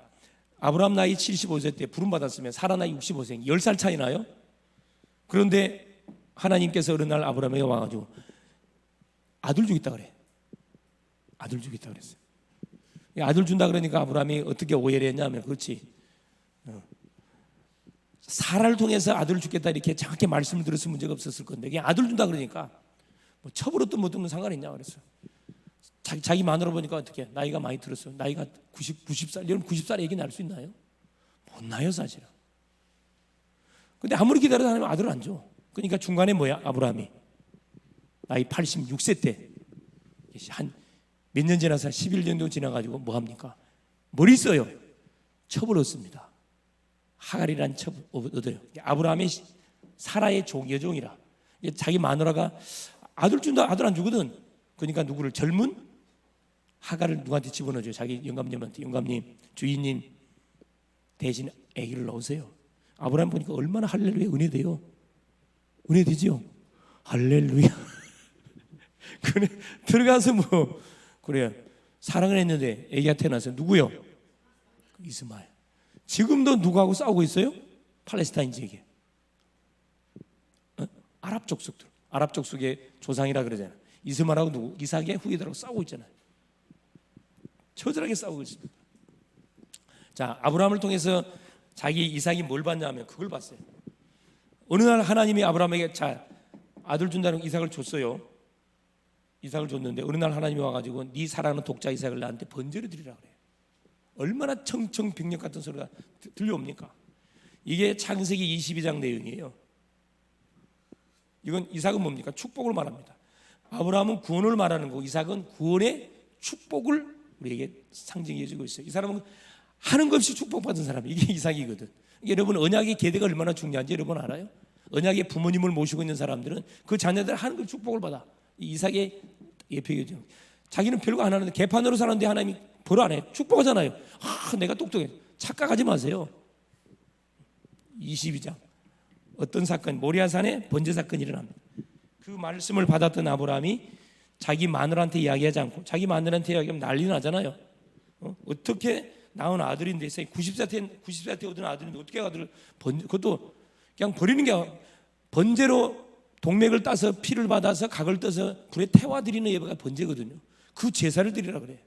아브라함 나이 75세 때 부름 받았으면 사라 나이 65세, 10살 차이 나요. 그런데 하나님께서 어느 날 아브라함에게 와가지고 아들 주겠다 그래. 아들 주겠다 그랬어요. 아들 준다 그러니까 아브라함이 어떻게 오해를 했냐면, 그렇지, 사라를 통해서 아들을 주겠다 이렇게 정확히 말씀을 들었으면 문제가 없었을 건데, 그냥 아들 준다 그러니까 뭐 첩으로든 못 듣는 상관이 있냐 그랬어. 자기 마누라 보니까 어떻게 나이가 많이 들었어. 나이가 90살. 여러분 90살 얘기 날 수 있나요? 못 나요 사실은. 근데 아무리 기다려도 하나님 아들을 안 줘. 그러니까 중간에 뭐야? 아브라함이 나이 86세 때 한 몇 년 지나서 11년 정도 지나가지고 뭐 합니까? 머리 써요. 첩을 얻습니다. 하갈이란 첩을 얻어요. 아브라함이 사라의 여종이라. 자기 마누라가 아들 준다, 아들 안 주거든. 그러니까 누구를, 젊은 하갈을 누구한테 집어넣어줘요? 자기 영감님한테. 영감님, 주인님 대신 아기를 넣으세요. 아브라함 보니까 얼마나 할렐루야 은혜돼요. 은혜되지요? 할렐루야. 그래 들어가서 뭐 그래 사랑을 했는데 아기가 태어나서 누구요? 이스마엘. 지금도 누구하고 싸우고 있어요? 팔레스타인 지역에. 아랍 족속들. 아랍 족속의 조상이라 그러잖아요. 이스마엘하고 누구? 이삭의 후예들하고 싸우고 있잖아요. 처절하게 싸우고 있습니다. 자, 아브라함을 통해서 자기 이삭이 뭘 봤냐면 그걸 봤어요. 어느 날 하나님이 아브라함에게 자, 아들 준다는 이삭을 줬어요. 이삭을 줬는데 어느 날 하나님이 와가지고 네 사랑하는 독자 이삭을 나한테 번제로 드리라 그래요. 얼마나 청청병력 같은 소리가 들려옵니까? 이게 창세기 22장 내용이에요. 이건 이삭은 뭡니까? 축복을 말합니다. 아브라함은 구원을 말하는 거고 이삭은 구원의 축복을 우리에게 상징해 주고 있어요. 이 사람은 하는 것 없이 축복받은 사람, 이게 이삭이거든. 여러분 언약의 계대가 얼마나 중요한지 여러분 알아요? 언약의 부모님을 모시고 있는 사람들은 그 자녀들 하는 걸 축복을 받아. 이삭의 예표죠. 자기는 별거 안 하는데 개판으로 사는데 하나님이 벌 안 해. 축복하잖아요. 내가 똑똑해. 착각하지 마세요. 22장 어떤 사건, 모리아산에 번제 사건이 일어납니다. 그 말씀을 받았던 아브라함이 자기 마누라한테 이야기하지 않고, 자기 마누라한테 이야기하면 난리 나잖아요. 어떻게 낳은 아들인데 90세 때 얻은 아들인데 어떻게 아들을 그것도 그냥 버리는 게 번제로 동맥을 따서 피를 받아서 각을 떠서 불에 태워드리는 예배가 번제거든요. 그 제사를 드리라 그래.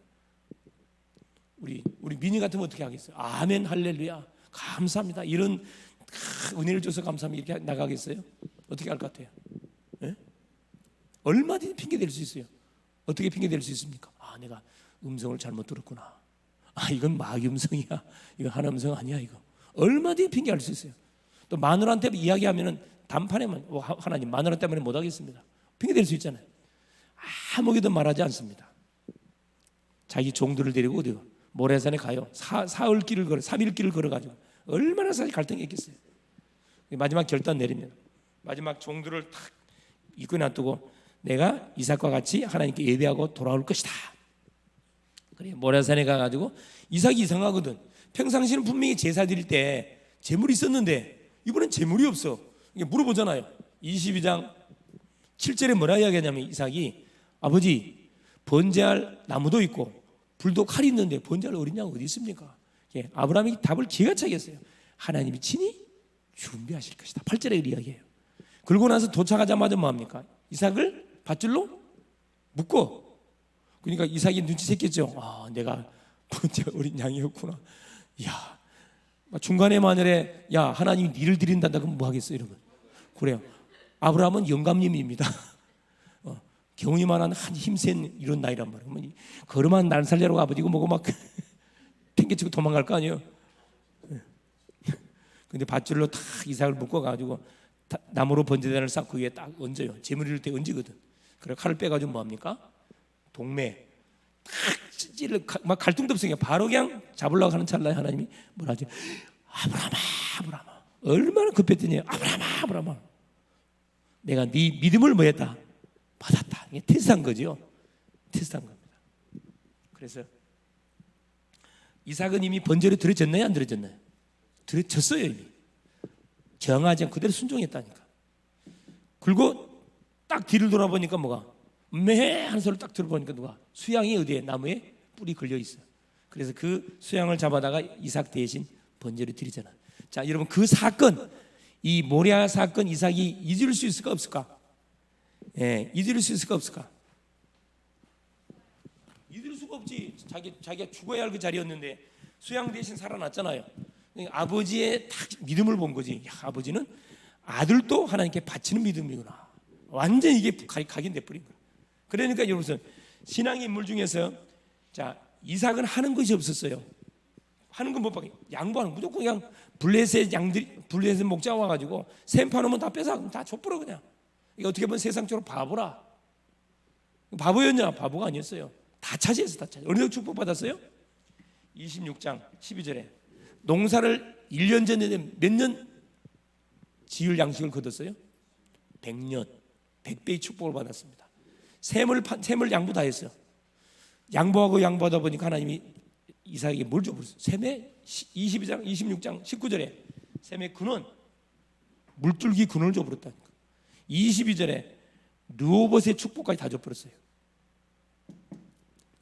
우리 민희 같으면 어떻게 하겠어요? 아멘 할렐루야 감사합니다 이런 은혜를 줘서 감사합니다 이렇게 나가겠어요? 어떻게 할 것 같아요? 네? 얼마든지 핑계 댈 수 있어요. 어떻게 핑계 댈 수 있습니까? 내가 음성을 잘못 들었구나. 이건 마귀 음성이야. 이건 하나님 음성 아니야. 이거 얼마든지 핑계할 수 있어요. 또 마누라한테 이야기하면은 단판에만 하나님 마누라 때문에 못 하겠습니다. 핑계 댈 수 있잖아요. 아무것도 말하지 않습니다. 자기 종들을 데리고 어디요? 모래산에 가요. 사흘 길을 걸어, 3일 길을 걸어가지고 얼마나 사실 갈등이 있겠어요. 마지막 결단 내리면 마지막 종들을 탁 입구에 놔두고 내가 이삭과 같이 하나님께 예배하고 돌아올 것이다. 그래 모래산에 가가지고 이삭이 이상하거든. 평상시는 분명히 제사 드릴 때 재물이 있었는데 이번엔 재물이 없어. 이게 물어보잖아요. 22장 7절에 뭐라 이야기하냐면 이삭이 아버지 번제할 나무도 있고 불도 칼이 있는데 번제할 어린 양이 어디 있습니까? 아브라함이 답을 기가 차게 했어요. 하나님이 친히 준비하실 것이다. 8절에 이야기해요. 그러고 나서 도착하자마자 뭐합니까? 이삭을 밧줄로 묶어. 그러니까 이삭이 눈치챘겠죠. 내가 번제 어린 양이었구나. 이야, 중간에 만약에 하나님이 니를 드린단다 그럼 뭐 하겠어요, 여러분? 그래요. 아브라함은 영감님입니다. 경험이만한 한 힘센 이런 나이란 말이에요. 걸음한 날살려고 아버지고 뭐고 막 팽개치고 도망갈 거 아니에요. 근데 밧줄로 탁 이삭을 묶어가지고 나무로 번제단을 쌓고 위에 딱 얹어요. 재물일 때 얹거든. 그래 칼을 빼가지고 뭐합니까? 동매 탁 찔러 막 갈등도 없으니까 바로 그냥 잡으려고 하는 찰나에 하나님이 뭐라 하죠? 아브라함아 얼마나 급했더니 아브라함아 내가 네 믿음을 뭐했다? 받았다. 이게 테스트한 거죠. 테스트한 겁니다. 그래서 이삭은 이미 번제로 드려졌나요? 안 드려졌나요? 드려졌어요. 이미 정하지 않고 그대로 순종했다니까. 그리고 딱 뒤를 돌아보니까 뭐가 매 하는 소리를 딱 들어보니까 누가 수양이 어디에 나무에 뿔이 걸려 있어. 그래서 그 수양을 잡아다가 이삭 대신 번제를 드리잖아. 자, 여러분 그 사건, 이 모리아 사건 이삭이 잊을 수 있을까 없을까? 예, 잊을 수 있을까 없을까? 잊을 수가 없지. 자기가 죽어야 할 그 자리였는데 수양 대신 살아났잖아요. 아버지의 딱 믿음을 본 거지. 야, 아버지는 아들도 하나님께 바치는 믿음이구나. 완전 이게 각인돼 버린 거야. 그러니까 여러분 신앙의 인물 중에서 자 이삭은 하는 것이 없었어요. 하는 건 못 받게 양보하는 무조건 그냥 블레셋 양들이 블레셋 목자 와가지고 샘파 놓으면 다 뺏어 다 줘버려 그냥. 이게 어떻게 보면 세상적으로 바보라. 바보였냐? 바보가 아니었어요. 다 차지했어, 다 차지. 어느 정도 축복 받았어요? 26장 12절에 농사를 1년 전에 몇 년 지을 양식을 거뒀어요? 100년, 100배의 축복을 받았습니다. 샘을 양보 다 했어요. 양보하다 보니까 하나님이 이삭에게 뭘 줘버렸어요? 샘의 22장, 26장 19절에 샘의 근원, 물줄기 근원을 줘버렸다니까. 22절에 르호봇의 축복까지 다 줘버렸어요.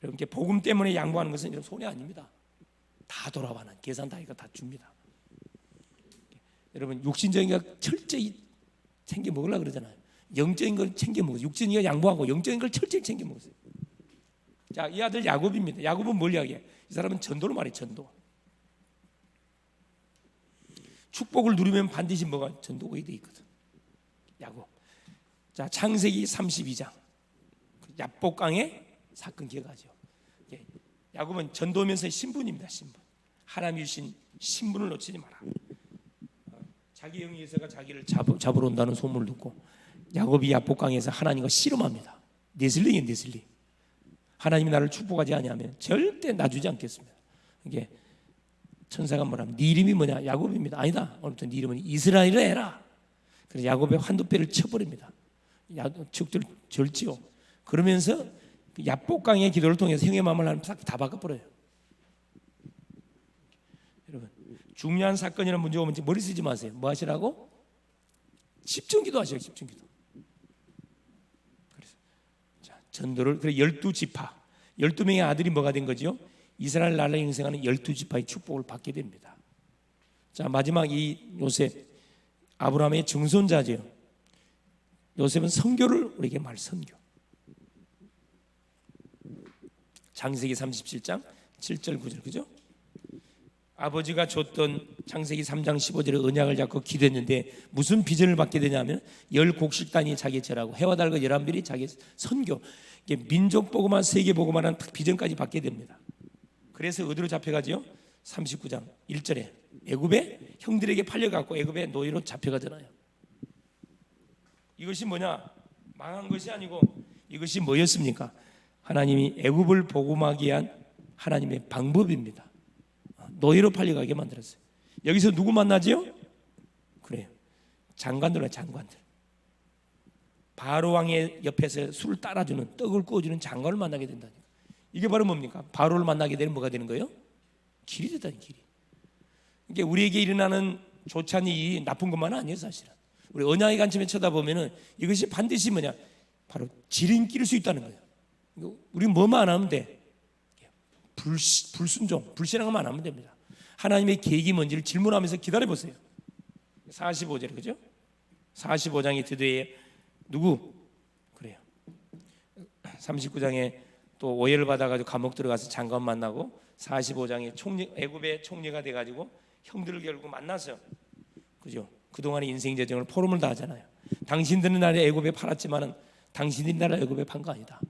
여러분, 복음 때문에 양보하는 것은 손해 아닙니다. 다 돌아가는 계산 다 이거 다 줍니다. 여러분, 육신적인 거 철저히 챙겨 먹으려고 그러잖아요. 영적인 걸 챙겨 먹어요. 육신이가 양보하고 영적인 걸 철저히 챙겨 먹었어요. 자, 이 아들 야곱입니다. 야곱은 뭘 이야기해? 이 사람은 전도를 말해. 전도. 축복을 누리면 반드시 뭐가 전도가 돼 있거든. 야곱. 자, 창세기 32장 야복강의 사건 기억하죠? 야곱은 전도면서의 신분입니다. 신분. 하나님이 주신 신분을 놓치지 마라. 자기 형이 에서가 자기를 잡으러 온다는 소문을 듣고 야곱이 야복강에서 하나님과 씨름합니다. 네슬링이에요, 네슬링. 하나님이 나를 축복하지 아니하면 절대 놔주지 않겠습니다. 이게 천사가 뭐라면 네 이름이 뭐냐? 야곱입니다. 아니다. 오늘부터 네 이름은 이스라엘을 해라. 그래서 야곱의 환도뼈를 쳐버립니다. 축들 절지요. 그러면서 야복강의 기도를 통해서 형의 마음을 하나님 다 바꿔버려요. 여러분, 중요한 사건이나 문제가 오면 머리 쓰지 마세요. 뭐 하시라고? 집중기도 하셔요. 집중기도. 그래서 자, 전도를 그래 12지파 12명의 아들이 뭐가 된 거죠? 이스라엘 나라에 행생하는 12지파의 축복을 받게 됩니다. 자, 마지막 이 요셉 아브라함의 증손자죠. 요셉은 선교를 우리에게 선교. 창세기 37장 7절 9절 그죠? 아버지가 줬던 창세기 3장 15절에 언약을 잡고 기도했는데 무슨 비전을 받게 되냐면 10곡식단이 자기 죄라고 해와 달과 11별이 자기 선교. 이게 민족 보고만 세계 보고만 한 비전까지 받게 됩니다. 그래서 어디로 잡혀가지요? 39장 1절에 애굽에 형들에게 팔려갖고 애굽에 노예로 잡혀가잖아요. 이것이 뭐냐? 망한 것이 아니고 이것이 뭐였습니까? 하나님이 애굽을 복음하기 위한 하나님의 방법입니다. 노예로 팔려가게 만들었어요. 여기서 누구 만나지요? 그래요. 장관들과 장관들. 바로 왕의 옆에서 술을 따라주는 떡을 구워주는 장관을 만나게 된다니까. 이게 바로 뭡니까? 바로를 만나게 되면 뭐가 되는 거예요? 길이 됐다는 길이. 이게 우리에게 일어나는 좋지 않은 일이 나쁜 것만은 아니에요, 사실은. 우리 언약의 관점에 쳐다보면은 이것이 반드시 뭐냐? 바로 지름길일 수 있다는 거예요. 우리 뭐만 안 하면 돼? 불순종, 불신앙만 안 하면 됩니다. 하나님의 계획이 뭔지를 질문하면서 기다려보세요. 45절 그죠? 45장의 드디어 누구? 그래요. 39장에 또 오해를 받아가지고 감옥 들어가서 장관 만나고 45장에 애굽의 총리가 돼가지고 형들을 결국 만났어요. 그죠? 그동안의 인생 재정을 포럼을 다 하잖아요. 당신들은 나를 애굽에 팔았지만은 당신들이 나를 애굽에 판 거 아니다.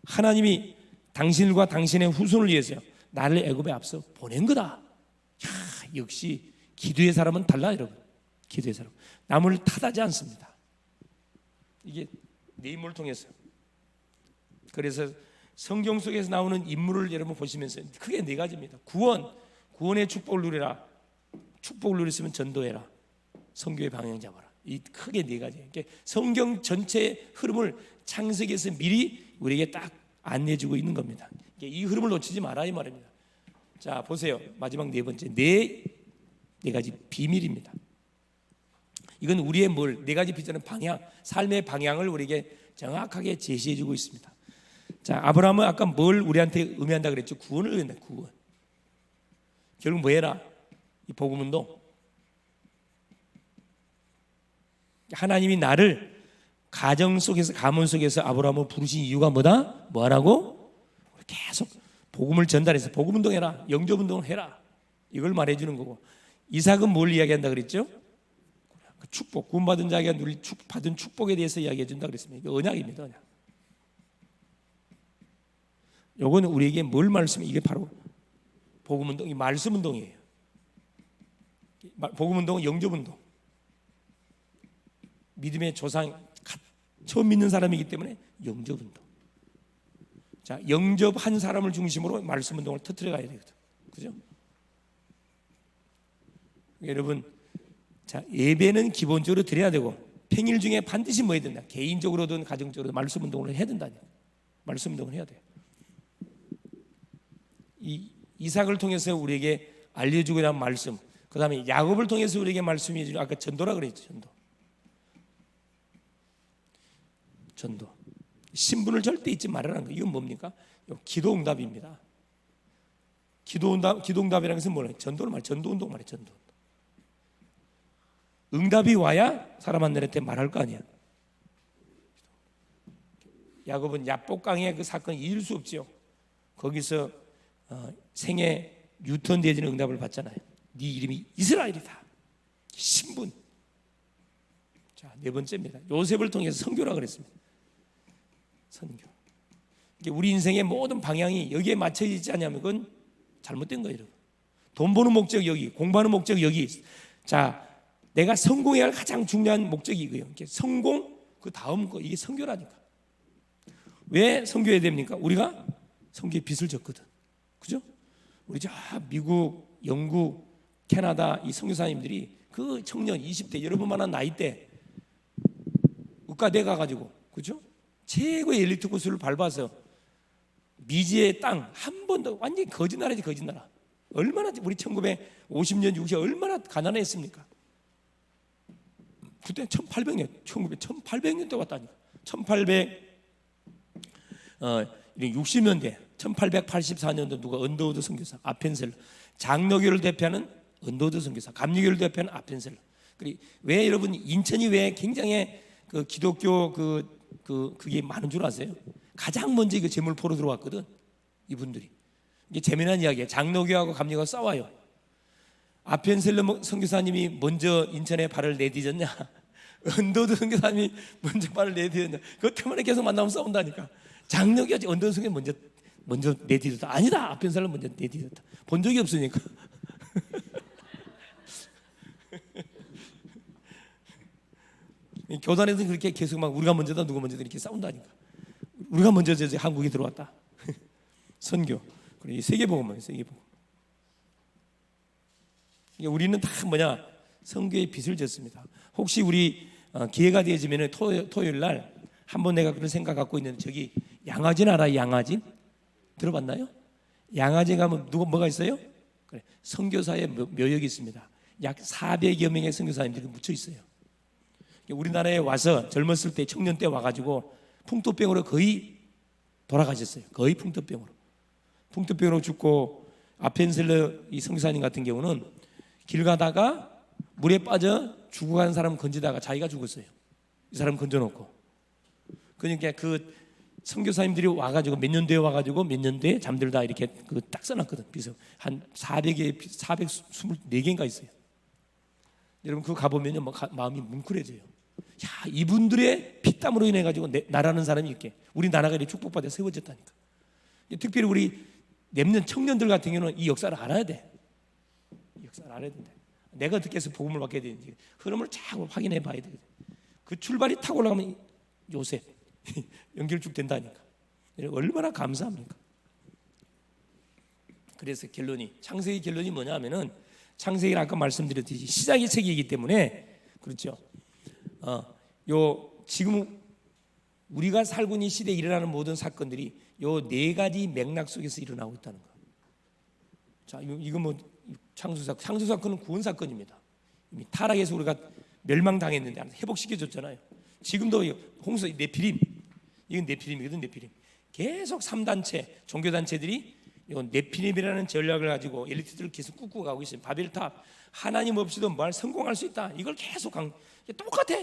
하나님이 당신과 당신의 후손을 위해서요 나를 애굽에 앞서 보낸 거다. 야, 역시 기도의 사람은 달라 여러분. 기도의 사람 남을 탓하지 않습니다. 이게 내 인물을 통해서. 그래서 성경 속에서 나오는 인물을 여러분 보시면서 크게 네 가지입니다. 구원의 축복을 누리라. 축복을 누렸으면 전도해라. 선교의 방향 잡아라. 이 크게 네 가지. 그러니까 성경 전체의 흐름을 창세기에서 미리 우리에게 딱 안내해주고 있는 겁니다. 이 흐름을 놓치지 마라 이 말입니다. 자, 보세요. 마지막 네 번째, 네 가지 비밀입니다. 이건 우리의 네 가지 비전은 방향, 삶의 방향을 우리에게 정확하게 제시해주고 있습니다. 자, 아브라함은 아까 뭘 우리한테 의미한다 그랬죠? 구원을 의미한다. 구원. 결국 뭐 해라? 이 복음운동. 하나님이 나를 가정 속에서, 가문 속에서 아브라함을 부르신 이유가 뭐다? 뭐 하라고? 계속 복음을 전달해서 복음운동해라, 영접운동을 해라, 이걸 말해주는 거고, 이삭은 뭘 이야기한다 그랬죠? 축복, 구원받은 자에게 받은 축복에 대해서 이야기해 준다 그랬습니다. 이게 언약입니다. 언약. 요거는 우리에게 뭘 말씀해? 이게 바로 복음운동, 이 말씀운동이에요. 복음운동은 영접운동. 믿음의 조상, 처음 믿는 사람이기 때문에 영접운동. 자, 영접한 사람을 중심으로 말씀운동을 터뜨려 가야 되거든. 그죠? 여러분, 자, 예배는 기본적으로 드려야 되고, 평일 중에 반드시 뭐 해야 된다? 개인적으로든 가정적으로든 말씀운동을 해야 된다니까. 말씀운동을 해야 돼요. 이 이삭을 통해서 우리에게 알려주고 있는 말씀, 그 다음에 야곱을 통해서 우리에게 말씀해 주는, 아까 전도라 그랬죠. 전도. 신분을 절대 잊지 말라는 거. 이건 뭡니까? 기도응답입니다. 기도응답이라는 것은 뭐예요? 전도를 말해. 전도운동 말해. 전도. 응답이 와야 사람 한 사람한테 말할 거 아니야. 야곱은 야복강의 그 사건을 잊을 수 없죠. 거기서 생애 유턴되어지는 응답을 받잖아요. 네 이름이 이스라엘이다. 신분. 자, 네 번째입니다. 요셉을 통해서 선교라 그랬습니다. 선교. 우리 인생의 모든 방향이 여기에 맞춰져 있지 않냐면 그건 잘못된 거예요. 돈 버는 목적 여기, 공부하는 목적 여기. 자, 내가 성공해야 할 가장 중요한 목적이 이거예요. 성공, 그 다음 거, 이게 선교라니까. 왜 선교해야 됩니까? 우리가 선교의 빚을 졌거든. 그죠? 우리 저 미국, 영국, 캐나다 이 선교사님들이 그 청년 20대 여러분만한 나이 때 의과대 가가지고, 그죠? 최고의 엘리트 코스를 밟아서 미지의 땅 한 번도, 완전히 거짓나라지, 거짓나라. 얼마나 우리 1950년 60년 얼마나 가난했습니까? 그때 1800년 1800년대 왔다니까. 1860년대 1884년도 누가 언더우드 선교사 아펜셀러, 장로교를 대표하는 언더우드 선교사, 감리교를 대표하는 아펜셀러. 그리고 왜 여러분 인천이 왜 굉장히 그 기독교 그게 많은 줄 아세요? 가장 먼저 이거 재물 포로 들어왔거든. 이분들이. 이게 재미난 이야기예요. 장로교하고 감리교가 싸워요. 아펜셀러 선교사님이 먼저 인천에 발을 내디뎠냐? 언더우드 선교사님이 먼저 발을 내디뎠냐? 그것 때문에 계속 만나면 싸운다니까. 장로교지 언더우드 선교사님이 먼저 내디뎠다. 아니다. 아펜셀러 먼저 내디뎠다. 본 적이 없으니까. 교단에서 그렇게 계속 막 우리가 먼저다 누가 먼저다 이렇게 싸운다니까. 우리가 먼저 한국에 들어왔다. 선교. 그리고 세계복음이에요. 세계복음. 우리는 다 뭐냐? 선교의 빚을 졌습니다. 혹시 우리 기회가 되어지면 토요일 날 한번 내가 그런 생각 갖고 있는데, 저기 양화진 알아요? 양화진? 들어봤나요? 양화진 가면 뭐가 있어요? 그래, 선교사의 묘역이 있습니다. 약 400여 명의 선교사님들이 묻혀 있어요. 우리나라에 와서 젊었을 때, 청년 때 와가지고 풍토병으로 거의 돌아가셨어요. 거의 풍토병으로 죽고, 아펜셀러 이 선교사님 같은 경우는 길 가다가 물에 빠져 죽어가는 사람 건지다가 자기가 죽었어요. 이 사람 건져놓고. 그러니까 그 선교사님들이 와가지고 몇 년도에 와가지고 몇 년도에 잠들다 이렇게 딱 써놨거든. 그래서 한 424개인가 있어요. 여러분 그거 가보면요, 마음이 뭉클해져요. 야, 이분들의 피땀으로 인해 가지고 나라는 사람이 이렇게 우리 나라가 이렇게 축복받아 세워졌다니까. 특별히 우리 렘넌트 청년들 같은 경우는 이 역사를 알아야 돼. 이 역사를 알아야 된다. 내가 어떻게 해서 복음을 받게 되는지 흐름을 자꾸 확인해 봐야 돼. 그 출발이 타고 올라가면 요셉 연결 쭉 된다니까. 얼마나 감사합니까? 그래서 창세기 결론이 뭐냐면은, 창세기는 아까 말씀드렸듯이 시작의 책이기 때문에, 그렇죠. 지금 우리가 살고 있는 시대에 일어나는 모든 사건들이 요 네 가지 맥락 속에서 일어나고 있다는 거. 자, 이거 뭐 창조 사건은 구원 사건입니다. 이미 타락해서 우리가 멸망당했는데 회복시켜줬잖아요. 지금도 홍수 네피림, 이건 네피림이거든. 네피림. 계속 3단체 종교단체들이 이건 네피림이라는 전략을 가지고 엘리트들을 계속 꾸꾸고 가고 있어요. 바벨탑, 하나님 없이도 뭘 성공할 수 있다. 이걸 계속 똑같아.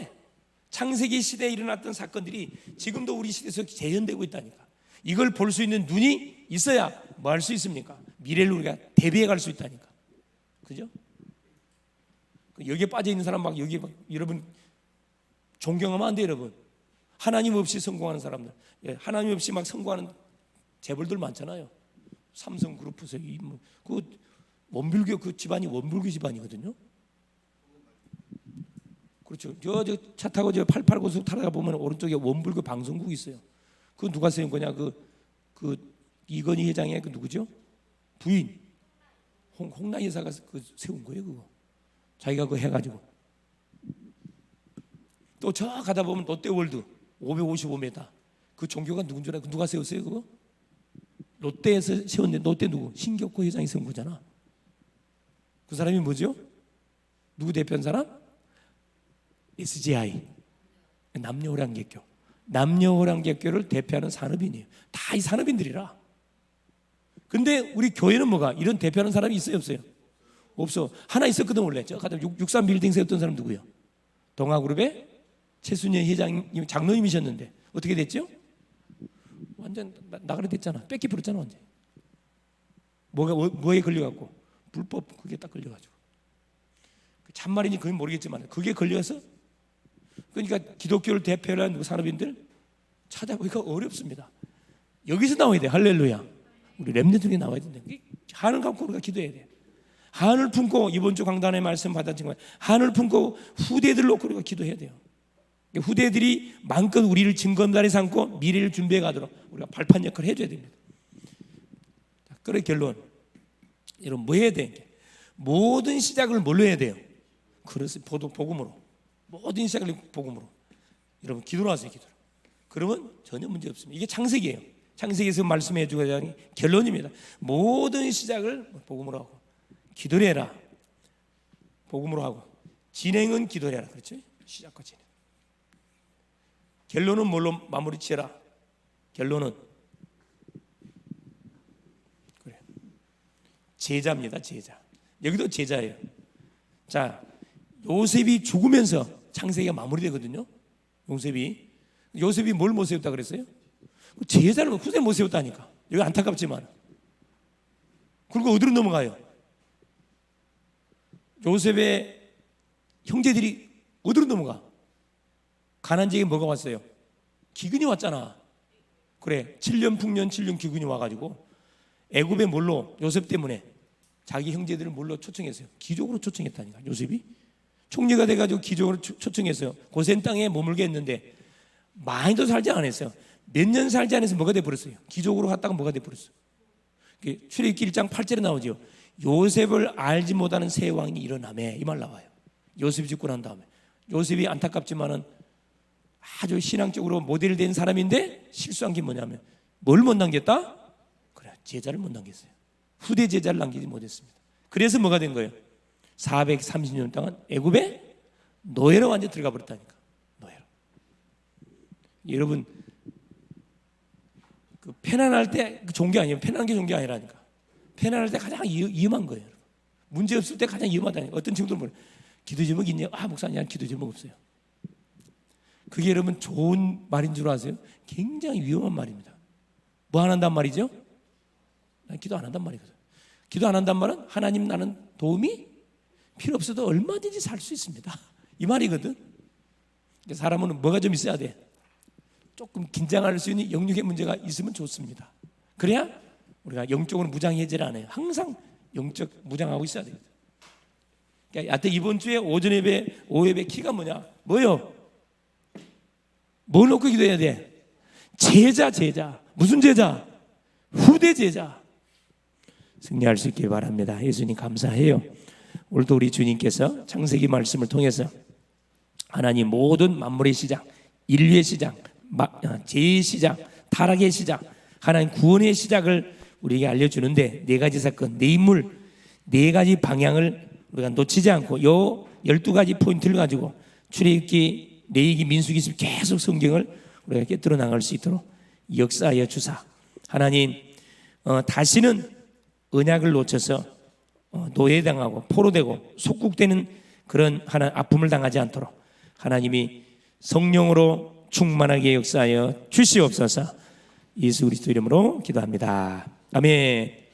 창세기 시대에 일어났던 사건들이 지금도 우리 시대에서 재현되고 있다니까. 이걸 볼 수 있는 눈이 있어야 뭐 할 수 있습니까? 미래를 우리가 대비해 갈 수 있다니까. 그죠? 여기에 빠져 있는 사람 막 여기 막 여러분 존경하면 안 돼요, 여러분. 하나님 없이 성공하는 사람들, 하나님 없이 막 성공하는 재벌들 많잖아요. 삼성그룹에서 그 원불교 그 집안이 원불교 집안이거든요. 그렇죠. 저 차 타고 저 88고속 타다가 보면 오른쪽에 원불교 방송국이 있어요. 그 누가 세운 거냐? 그 이건희 회장의 그 누구죠? 부인 홍라 여사가 그 세운 거예요. 그거 자기가 그거 해가지고. 또 저 가다 보면 롯데월드 555m 그 종교가 누군 줄 알고 누가 세웠어요? 그거 롯데에서 세웠는데 롯데 누구? 신격호 회장이 세운 거잖아. 그 사람이 뭐죠? 누구 대표한 사람? SGI 남녀호랑개교. 남녀호랑개교를 대표하는 산업인이에요. 다 이 산업인들이라. 근데 우리 교회는 뭐가 이런 대표하는 사람이 있어요, 없어요? 없어. 하나 있었거든 원래. 저 가다 63 빌딩 세웠던 사람 누구예요? 동아그룹의 최순현 회장님 장로님이셨는데 어떻게 됐죠? 완전 나가려 됐잖아. 뺏기 부렸잖아 완전. 뭐에 걸려갖고 불법 그게 딱 걸려가지고. 참말인지 그건 모르겠지만 그게 걸려서 그러니까 기독교를 대표하는 산업인들 찾아보기가 어렵습니다. 여기서 나와야 돼. 할렐루야. 우리 렘넌트 중에 나와야 된다. 한을 갖고 우리가 기도해야 돼. 한을 품고 이번 주 강단의 말씀 받았지만 한을 품고 후대들 놓고 우리가 기도해야 돼요. 후대들이 마음껏 우리를 증거자리 삼고 미래를 준비해 가도록 우리가 발판 역할을 해줘야 됩니다. 그래 결론. 여러분 뭐 해야 돼? 모든 시작을 뭘로 해야 돼요? 그렇습니다. 복음으로. 모든 시작을 복음으로. 여러분 기도로 하세요. 기도로. 그러면 전혀 문제 없습니다. 이게 창세기예요. 창세기에서 말씀해 주고 있는 결론입니다. 모든 시작을 복음으로 하고 기도를 해라. 복음으로 하고 진행은 기도를 해라. 그렇죠? 시작과 진행. 결론은 뭘로 마무리 지어라? 결론은 그래. 제자입니다. 제자. 여기도 제자예요. 자, 요셉이 죽으면서 창세기가 마무리되거든요. 요셉이 뭘 못 세웠다 그랬어요? 제자를 후세 못 세웠다니까. 여기 안타깝지만. 그리고 어디로 넘어가요? 요셉의 형제들이 어디로 넘어가? 가나안 지역에 뭐가 왔어요? 기근이 왔잖아. 그래, 7년 풍년 7년 기근이 와가지고 애굽에 뭘로? 요셉 때문에 자기 형제들을 뭘로 초청했어요? 기족으로 초청했다니까. 요셉이 총리가 돼가지고 기족으로 초청했어요. 고센 땅에 머물게 했는데 많이도 살지 않았어요. 몇 년 살지 않아서 뭐가 돼버렸어요? 기족으로 갔다가 뭐가 돼버렸어요? 출애굽기 1장 8절에 나오죠. 요셉을 알지 못하는 새 왕이 일어나매 이 말 나와요. 요셉이 죽고 난 다음에 요셉이 안타깝지만은 아주 신앙적으로 모델된 사람인데 실수한 게 뭐냐면 뭘 못 남겼다? 그래, 제자를 못 남겼어요. 후대 제자를 남기지 못했습니다. 그래서 뭐가 된 거예요? 430년 동안 애굽에 노예로 완전 들어가 버렸다니까. 노예로. 여러분 그 편안할 때 그 종교 아니에요. 편안한 게 종교 아니라니까. 편안할 때 가장 위험한 거예요. 문제 없을 때 가장 위험하다니까. 어떤 친구들은 뭐래? 기도 제목 있냐? 아 목사님 기도 제목 없어요. 그게 여러분 좋은 말인 줄 아세요? 굉장히 위험한 말입니다. 뭐 안 한단 말이죠? 난 기도 안 한단 말이거든. 기도 안 한단 말은 하나님 나는 도움이 필요 없어도 얼마든지 살 수 있습니다. 이 말이거든. 사람은 뭐가 좀 있어야 돼? 조금 긴장할 수 있는 영육의 문제가 있으면 좋습니다. 그래야 우리가 영적으로 무장해제를 안 해요. 항상 영적 무장하고 있어야 돼요. 그러니까 하여튼 이번 주에 오전 예배, 오후 예배 키가 뭐냐? 뭐요? 뭘 놓고 기도해야 돼? 제자. 무슨 제자? 후대 제자. 승리할 수 있길 바랍니다. 예수님 감사해요. 오늘도 우리 주님께서 창세기 말씀을 통해서 하나님 모든 만물의 시작, 인류의 시작, 죄의 시작, 타락의 시작, 하나님 구원의 시작을 우리에게 알려주는데 네 가지 사건, 네 인물, 네 가지 방향을 우리가 놓치지 않고 요 12가지 포인트를 가지고 출애굽기, 레위기, 민수기 계속 성경을 우리가 깨뜨려 나갈 수 있도록 역사하여 주사. 하나님, 다시는 언약을 놓쳐서 노예당하고 포로되고 속국되는 그런 아픔을 당하지 않도록 하나님이 성령으로 충만하게 역사하여 주시옵소서. 예수 그리스도 이름으로 기도합니다. 아멘.